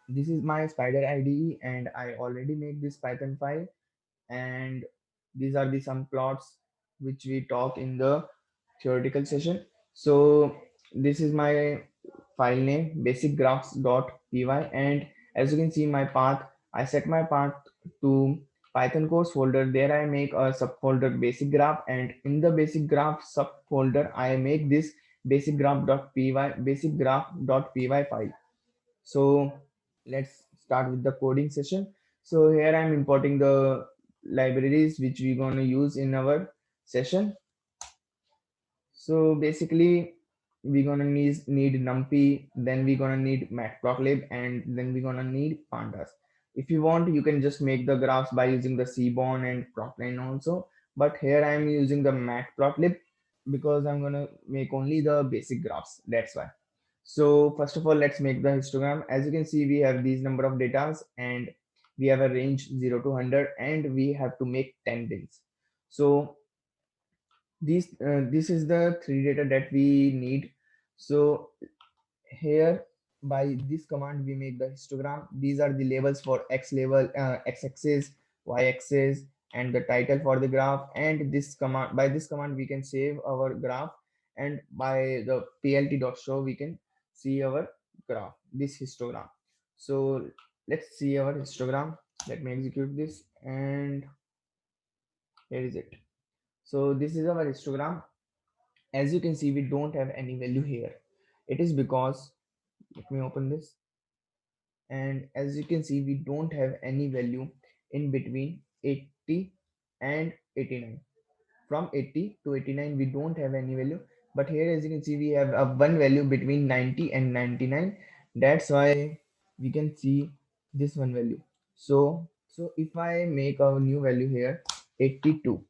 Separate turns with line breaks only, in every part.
this is my Spider IDE, and I already made this Python file, and these are the some plots which we talk in the theoretical session. So this is my file name basicgraphs.py, and as you can see my path, I set my path to Python course folder. There I make a subfolder basic graph, and in the basic graph subfolder I make this basicgraph.py file. So let's start with the coding session. So here I'm importing the libraries which we're going to use in our session. So basically we're going to need NumPy, then we're going to need Matplotlib, and then we're going to need pandas. If you want, you can just make the graphs by using the Seaborn and Plotline also, but here I'm using the Matplotlib because I'm going to make only the basic graphs, that's why. So first of all, let's make the histogram. As you can see, we have these number of datas, and we have a range 0 to 100, and we have to make 10 bins. So this is the three data that we need. So here by this command we make the histogram. These are the labels for x label, x axis, y axis, and the title for the graph. And this command, by this command we can save our graph, and by the plt.show we can see our graph, this histogram. So let's see our histogram. Let me execute this, and here is it. So this is our histogram. As you can see, we don't have any value here. It is because, let me open this, and as you can see we don't have any value in between 80 and 89. From 80 to 89 we don't have any value, but here as you can see we have a one value between 90 and 99. That's why we can see this one value. So if I make a new value here, 82,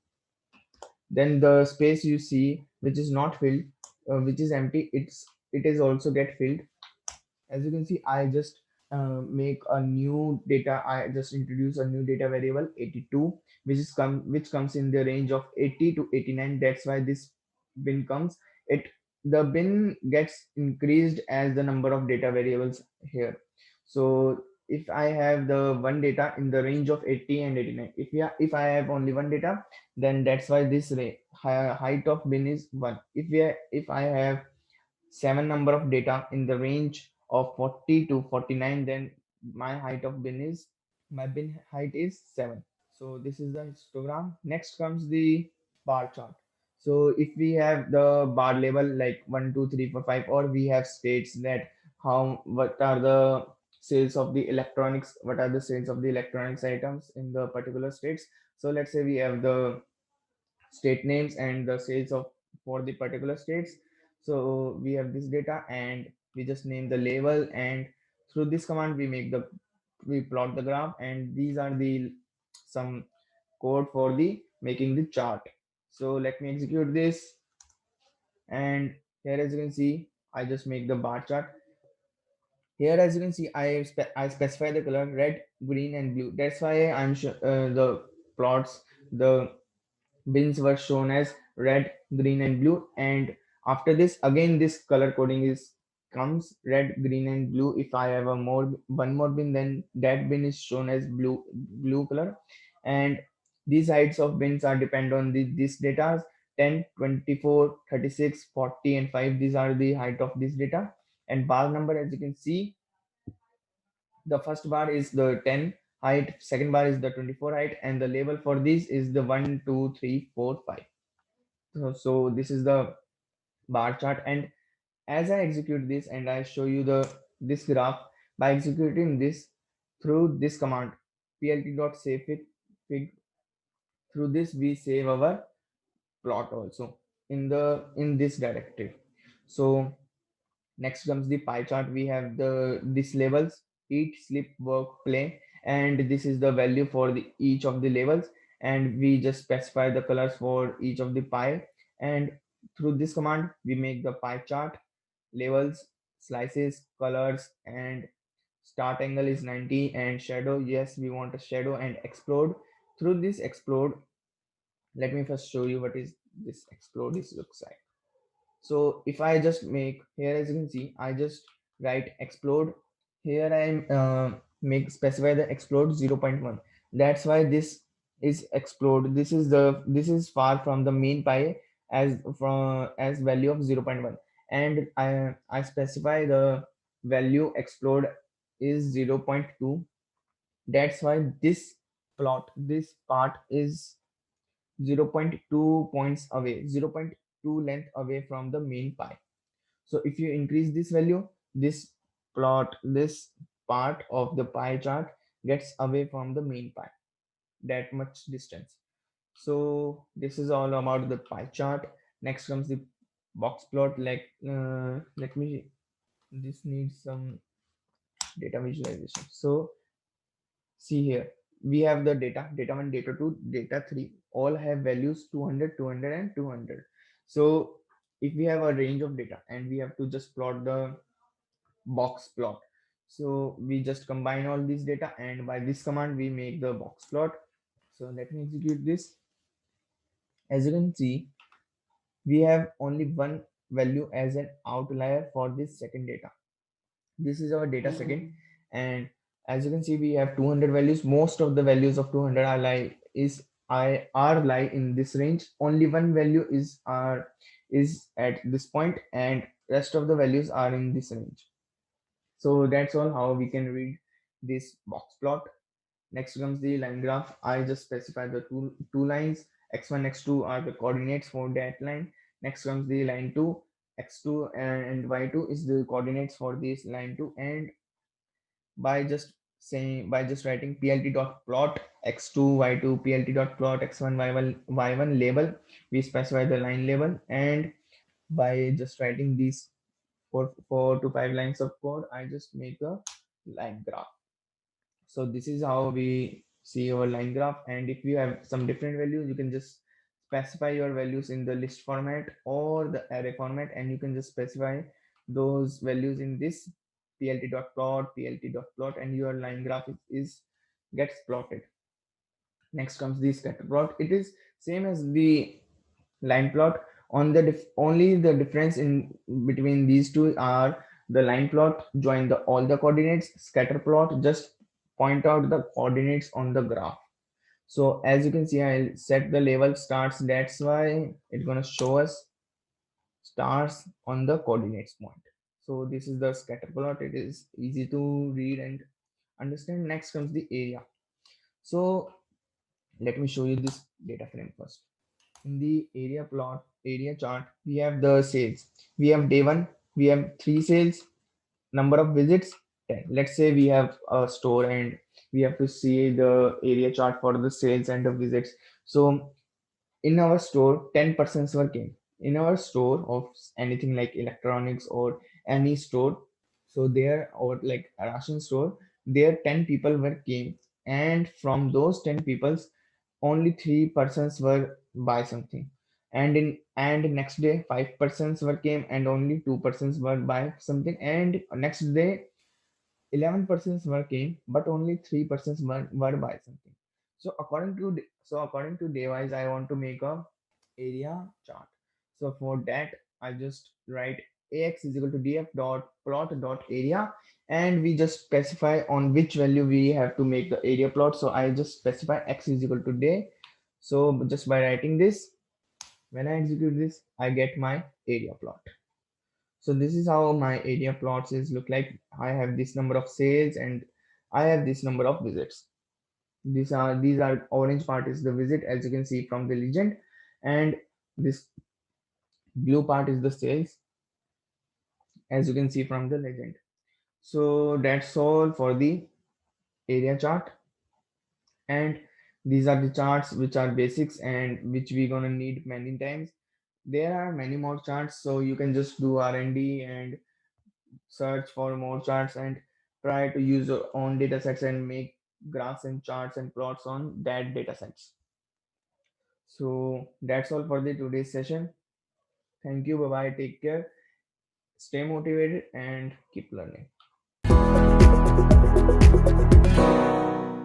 then the space you see which is not filled, which is empty, it is also get filled. As you can see, I just make a new data. I just introduce a new data variable 82, which comes in the range of 80 to 89. That's why this bin comes. It The bin gets increased as the number of data variables here. So if I have the one data in the range of 80 and 89, if I have only one data, then that's why this height of bin is 1. If I have seven number of data in the range of 40 to 49, then my height of bin is my bin height is 7. So this is the histogram. Next comes the bar chart. So if we have the bar label like 1 2 3 4 5, or we have states that how what are the sales of the electronics, what are the sales of the electronics items in the particular states. So let's say we have the state names and the sales of for the particular states. So we have this data, and we just name the label, and through this command we plot the graph, and these are the some code for the making the chart. So let me execute this, and here as you can see I just make the bar chart. Here as you can see I specify the color red, green, and blue. That's why the plots, the bins were shown as red, green, and blue. And after this, again, this color coding is comes red, green, and blue. If I have a more one more bin, then that bin is shown as blue color. And these heights of bins are depend on this data: 10, 24, 36, 40, and 5. These are the height of this data. And bar number, as you can see, the first bar is the 10 height, second bar is the 24 height, and the label for this is the 1 2 3 4 5. So this is the bar chart. And as I execute this and I show you the this graph, by executing this through this command plt.savefig, through this we save our plot also in this directory. So next comes the pie chart. We have the these labels: eat, sleep, work, play, and this is the value for the each of the labels. And we just specify the colors for each of the pie. And through this command, we make the pie chart: labels, slices, colors, and start angle is 90, and shadow. Yes, we want a shadow, and explode. Through this explode, let me first show you what is this explode is looks like. So if I just make here, as you can see, I just write explode, Here I make specify the explode 0.1. That's why this is explode. This is far from the mean pi as value of 0.1, and I specify the value explode is 0.2. That's why this part is 0.2 points away, 0.2 length away from the mean pi. So if you increase this value, this part of the pie chart gets away from the main pie, that much distance. So this is all about the pie chart. Next comes the box plot. Let me, this needs some data visualization. So see here, we have the data 1, data 2, data 3, all have values 200, 200, and 200. So if we have a range of data and we have to just plot the box plot, so we just combine all this data, and by this command we make the box plot. So let me execute this. As you can see, we have only one value as an outlier for this second data. This is our data second, and as you can see, we have 200 values. Most of the values of 200 are lie in this range. Only one value is at this point, and rest of the values are in this range. So that's all how we can read this box plot. Next comes the line graph. I just specify the two lines. X1, X2 are the coordinates for that line. Next comes the line 2. X2 and Y2 is the coordinates for this line 2. And by just writing plt dot plot x2 y2 plt dot plot x1 y1 label, we specify the line label. And by just writing these 4 to 5 lines of code, I just make a line graph. So this is how we see our line graph. And if you have some different values, you can just specify your values in the list format or the array format, and you can just specify those values in this plt.plot, and your line graph is gets plotted. Next comes the scatter plot. It is same as the line plot. On the only the difference in between these two are the line plot join the all the coordinates, scatter plot just point out the coordinates on the graph. So as you can see, I'll set the label stars. That's why it's gonna show us stars on the coordinates point. So this is the scatter plot. It is easy to read and understand. Next comes the area. So let me show you this data frame first. In the area chart, we have the sales. We have day one, we have 3 sales, number of visits 10. Let's say we have a store and we have to see the area chart for the sales and the visits. So in our store, 10 persons were came. In our store of anything like electronics or any store, so there, or like a ration store, there 10 people were came, and from those 10 people only 3 persons were buy something. And next day 5 persons were came and only 2 persons were buy something. And next day 11 persons were came but only 3 persons were buy something. So according to day wise, I want to make a area chart. So for that, I just write ax is equal to df dot plot dot area, and we just specify on which value we have to make the area plot. So I just specify x is equal to day. So just by writing this, when I execute this, I get my area plot. So this is how my area plots is look like. I have this number of sales and I have this number of visits. These are orange part is the visit, as you can see from the legend, and this blue part is the sales, as you can see from the legend. So that's all for the area chart. And these are the charts which are basics and which we're gonna need many times. There are many more charts, so you can just do R&D and search for more charts and try to use your own data sets and make graphs and charts and plots on that data sets. So that's all for the today's session. Thank you. Bye bye. Take care. Stay motivated and keep learning.